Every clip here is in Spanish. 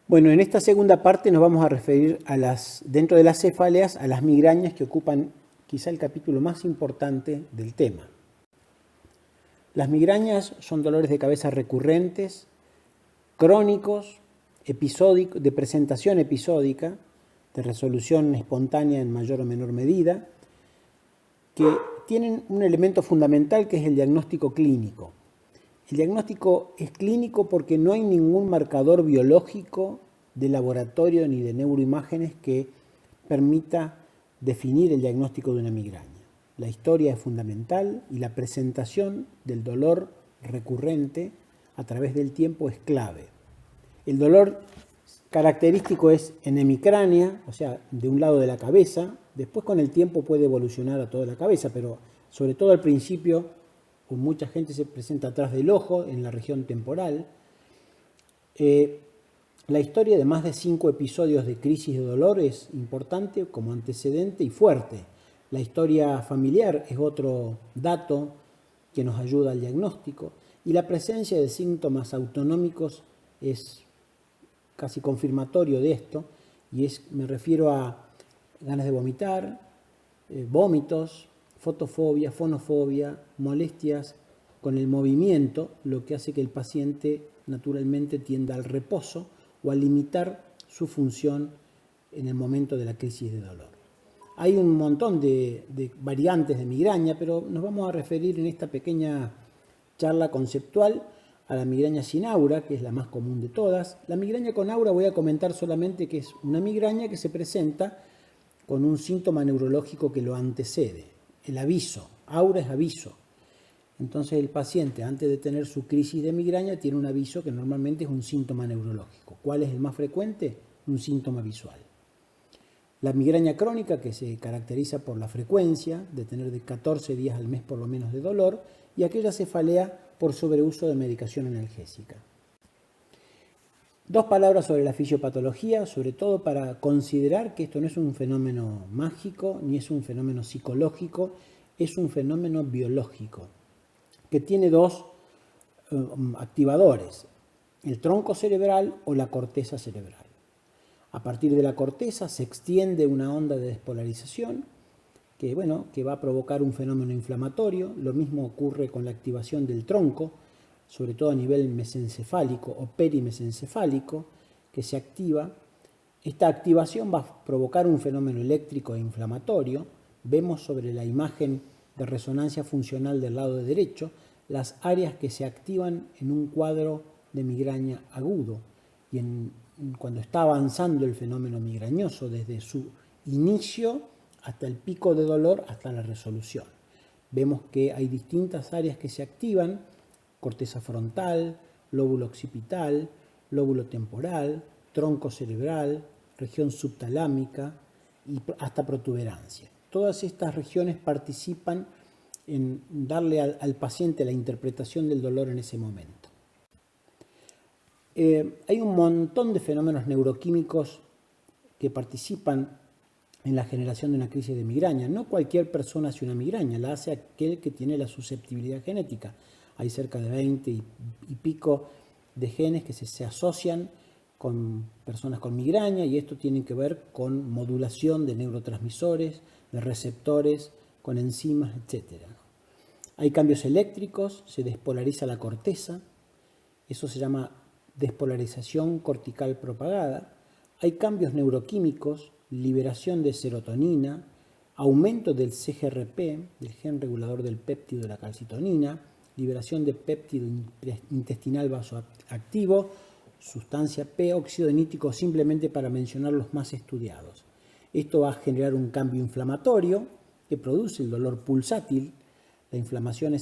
Bueno, en esta segunda parte nos vamos a referir dentro de las cefaleas a las migrañas que ocupan quizá el capítulo más importante del tema. Las migrañas son dolores de cabeza recurrentes, crónicos, episódicos, de presentación episódica, de resolución espontánea en mayor o menor medida, que tienen un elemento fundamental que es el diagnóstico clínico. El diagnóstico es clínico porque no hay ningún marcador biológico de laboratorio ni de neuroimágenes que permita definir el diagnóstico de una migraña. La historia es fundamental y la presentación del dolor recurrente a través del tiempo es clave. El dolor característico es en hemicránea, o sea, de un lado de la cabeza. Después con el tiempo puede evolucionar a toda la cabeza, pero sobre todo al principio, con mucha gente se presenta atrás del ojo, en la región temporal. La historia de más de 5 episodios de crisis de dolor es importante como antecedente y fuerte. La historia familiar es otro dato que nos ayuda al diagnóstico y la presencia de síntomas autonómicos es casi confirmatorio de esto, y me refiero a ganas de vomitar, vómitos, fotofobia, fonofobia, molestias con el movimiento, lo que hace que el paciente naturalmente tienda al reposo o a limitar su función en el momento de la crisis de dolor. Hay un montón de variantes de migraña, pero nos vamos a referir en esta pequeña charla conceptual a la migraña sin aura, que es la más común de todas. La migraña con aura voy a comentar solamente que es una migraña que se presenta con un síntoma neurológico que lo antecede. El aviso, aura es aviso. Entonces el paciente, antes de tener su crisis de migraña, tiene un aviso que normalmente es un síntoma neurológico. ¿Cuál es el más frecuente? Un síntoma visual. La migraña crónica, que se caracteriza por la frecuencia, de tener de 14 días al mes por lo menos de dolor, y aquella cefalea por sobreuso de medicación analgésica. 2 palabras sobre la fisiopatología, sobre todo para considerar que esto no es un fenómeno mágico, ni es un fenómeno psicológico, es un fenómeno biológico, que tiene 2 activadores, el tronco cerebral o la corteza cerebral. A partir de la corteza se extiende una onda de despolarización que va a provocar un fenómeno inflamatorio. Lo mismo ocurre con la activación del tronco, sobre todo a nivel mesencefálico o perimesencefálico, que se activa. Esta activación va a provocar un fenómeno eléctrico e inflamatorio. Vemos sobre la imagen de resonancia funcional del lado derecho las áreas que se activan en un cuadro de migraña agudo y cuando está avanzando el fenómeno migrañoso desde su inicio hasta el pico de dolor hasta la resolución. Vemos que hay distintas áreas que se activan: corteza frontal, lóbulo occipital, lóbulo temporal, tronco cerebral, región subtalámica y hasta protuberancia. Todas estas regiones participan en darle al paciente la interpretación del dolor en ese momento. Hay un montón de fenómenos neuroquímicos que participan en la generación de una crisis de migraña. No cualquier persona hace una migraña, la hace aquel que tiene la susceptibilidad genética. Hay cerca de 20 y pico de genes que se asocian con personas con migraña, y esto tiene que ver con modulación de neurotransmisores, de receptores, con enzimas, etc. Hay cambios eléctricos, se despolariza la corteza, eso se llama despolarización cortical propagada. Hay cambios neuroquímicos, liberación de serotonina, aumento del CGRP, del gen regulador del péptido de la calcitonina, liberación de péptido intestinal vasoactivo, sustancia P, óxido nítrico, simplemente para mencionar los más estudiados. Esto va a generar un cambio inflamatorio que produce el dolor pulsátil. La inflamación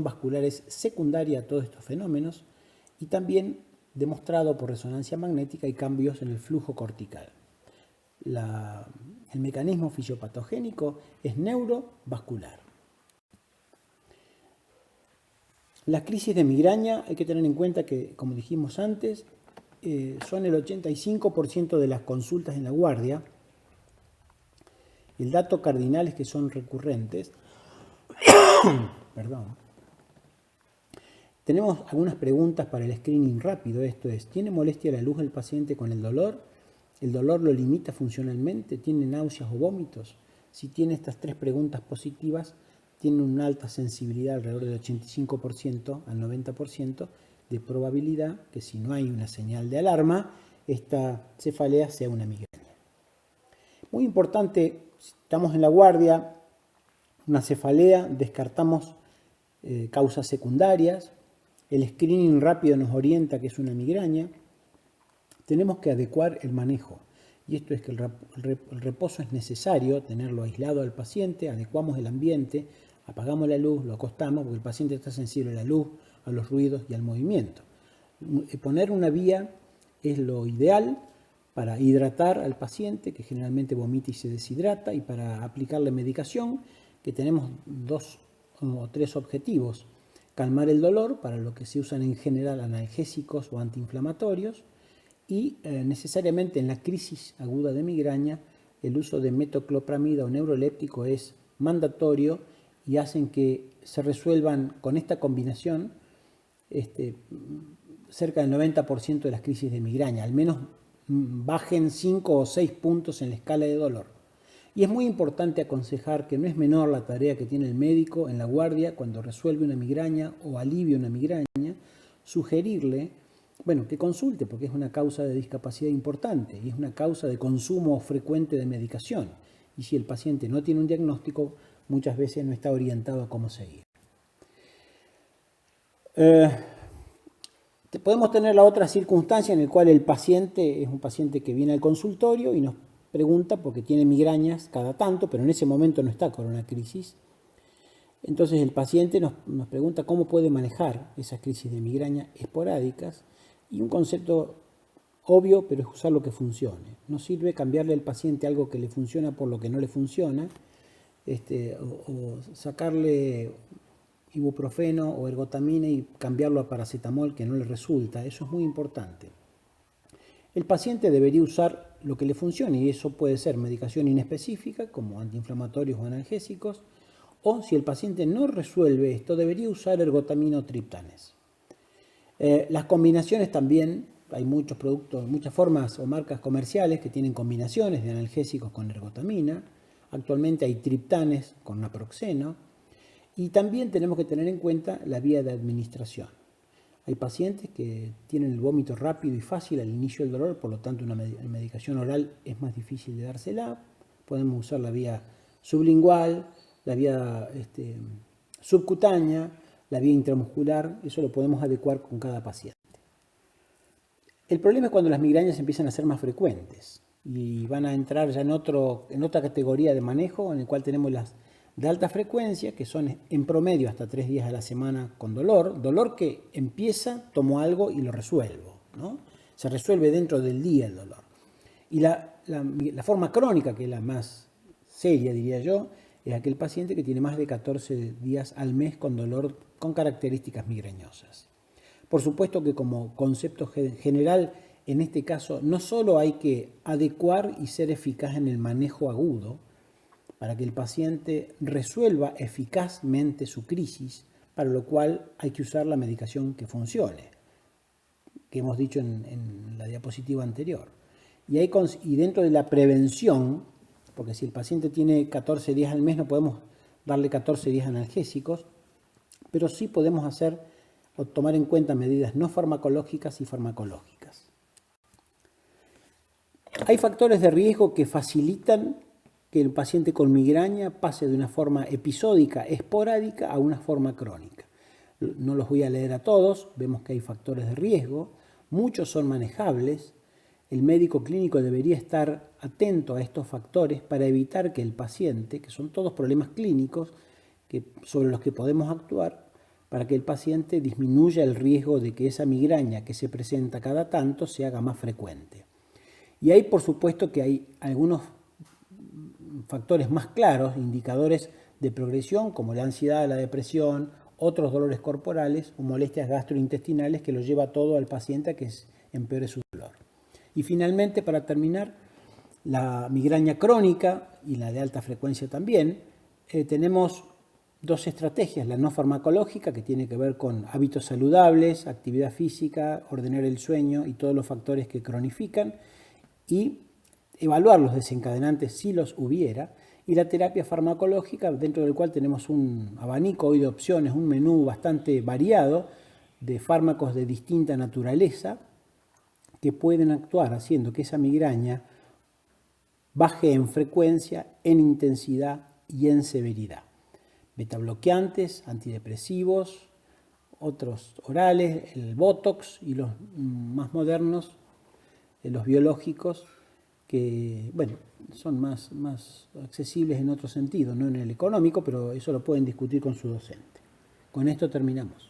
vascular es secundaria a todos estos fenómenos, y también demostrado por resonancia magnética hay cambios en el flujo cortical. El mecanismo fisiopatogénico es neurovascular. Las crisis de migraña hay que tener en cuenta que, como dijimos antes, son el 85% de las consultas en la guardia. El dato cardinal es que son recurrentes. Tenemos algunas preguntas para el screening rápido. Esto es, ¿tiene molestia a la luz el paciente con el dolor? ¿El dolor lo limita funcionalmente? ¿Tiene náuseas o vómitos? Si tiene estas 3 preguntas positivas, tiene una alta sensibilidad, alrededor del 85% al 90% de probabilidad que si no hay una señal de alarma, esta cefalea sea una migraña. Muy importante, si estamos en la guardia, una cefalea, descartamos causas secundarias, el screening rápido nos orienta que es una migraña, tenemos que adecuar el manejo. Y esto es que el reposo es necesario, tenerlo aislado al paciente, adecuamos el ambiente, apagamos la luz, lo acostamos, porque el paciente está sensible a la luz, a los ruidos y al movimiento. Poner una vía es lo ideal para hidratar al paciente, que generalmente vomita y se deshidrata, y para aplicarle medicación, que tenemos 2 o 3 objetivos. Calmar el dolor, para lo que se usan en general analgésicos o antiinflamatorios, y necesariamente en la crisis aguda de migraña el uso de metoclopramida o neuroléptico es mandatorio y hacen que se resuelvan con esta combinación cerca del 90% de las crisis de migraña, al menos bajen 5 o 6 puntos en la escala de dolor. Y es muy importante aconsejar que no es menor la tarea que tiene el médico en la guardia cuando resuelve una migraña o alivia una migraña, sugerirle, que consulte, porque es una causa de discapacidad importante y es una causa de consumo frecuente de medicación. Y si el paciente no tiene un diagnóstico, muchas veces no está orientado a cómo seguir. Podemos tener la otra circunstancia en la cual el paciente es un paciente que viene al consultorio y nos pregunta porque tiene migrañas cada tanto, pero en ese momento no está con una crisis. Entonces el paciente nos pregunta cómo puede manejar esas crisis de migraña esporádicas, y un concepto obvio, pero es usar lo que funcione. No sirve cambiarle al paciente algo que le funciona por lo que no le funciona, o sacarle ibuprofeno o ergotamina y cambiarlo a paracetamol que no le resulta. Eso es muy importante. El paciente debería usar lo que le funcione, y eso puede ser medicación inespecífica como antiinflamatorios o analgésicos, o si el paciente no resuelve esto, debería usar ergotamina o triptanes. Las combinaciones también, hay muchos productos, muchas formas o marcas comerciales que tienen combinaciones de analgésicos con ergotamina. Actualmente hay triptanes con naproxeno, y también tenemos que tener en cuenta la vía de administración. Hay pacientes que tienen el vómito rápido y fácil al inicio del dolor, por lo tanto una medicación oral es más difícil de dársela. Podemos usar la vía sublingual, la vía subcutánea, la vía intramuscular, eso lo podemos adecuar con cada paciente. El problema es cuando las migrañas empiezan a ser más frecuentes y van a entrar ya en otra categoría de manejo, en el cual tenemos las de alta frecuencia, que son en promedio hasta 3 días a la semana con dolor que empieza, tomo algo y lo resuelvo, ¿no? Se resuelve dentro del día el dolor. Y la forma crónica, que es la más seria, diría yo, es aquel paciente que tiene más de 14 días al mes con dolor con características migrañosas. Por supuesto que como concepto general, en este caso, no solo hay que adecuar y ser eficaz en el manejo agudo para que el paciente resuelva eficazmente su crisis, para lo cual hay que usar la medicación que funcione, que hemos dicho en la diapositiva anterior. Y dentro de la prevención, porque si el paciente tiene 14 días al mes no podemos darle 14 días analgésicos, pero sí podemos hacer o tomar en cuenta medidas no farmacológicas y farmacológicas. Hay factores de riesgo que facilitan que el paciente con migraña pase de una forma episódica, esporádica, a una forma crónica. No los voy a leer a todos, vemos que hay factores de riesgo, muchos son manejables. El médico clínico debería estar atento a estos factores para evitar que el paciente, que son todos problemas clínicos sobre los que podemos actuar, para que el paciente disminuya el riesgo de que esa migraña que se presenta cada tanto se haga más frecuente. Y hay, por supuesto, que hay algunos factores más claros, indicadores de progresión, como la ansiedad, la depresión, otros dolores corporales o molestias gastrointestinales que lo lleva todo al paciente a que empeore su dolor. Y finalmente, para terminar, la migraña crónica y la de alta frecuencia también, tenemos dos estrategias, la no farmacológica, que tiene que ver con hábitos saludables, actividad física, ordenar el sueño y todos los factores que cronifican, y evaluar los desencadenantes si los hubiera, y la terapia farmacológica, dentro del cual tenemos un abanico hoy de opciones, un menú bastante variado de fármacos de distinta naturaleza que pueden actuar haciendo que esa migraña baje en frecuencia, en intensidad y en severidad. Betabloqueantes, antidepresivos, otros orales, el Botox y los más modernos, los biológicos, que bueno, son más accesibles en otro sentido, no en el económico, pero eso lo pueden discutir con su docente. Con esto terminamos.